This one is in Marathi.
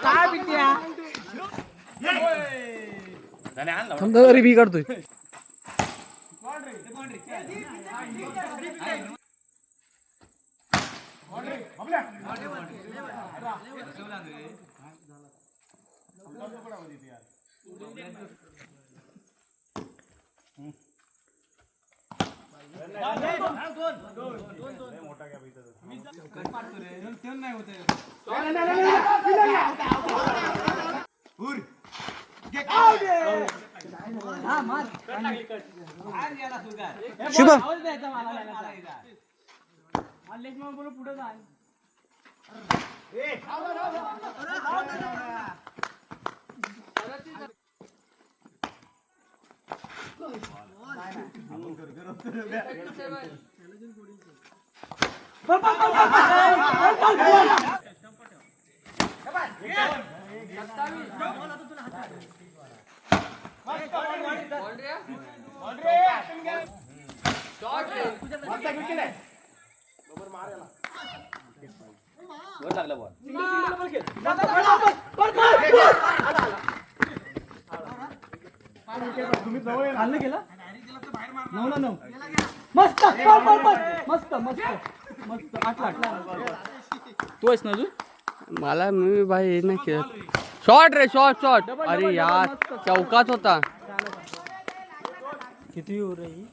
काय पिट्या बी काढतोय. शुभम मस्त मस्त मस्त मस्त तू आहेस ना अजून मला मी भाई नाही खेळत. शॉट रे शॉट शॉट. अरे यार चौकात होता. किती हो रही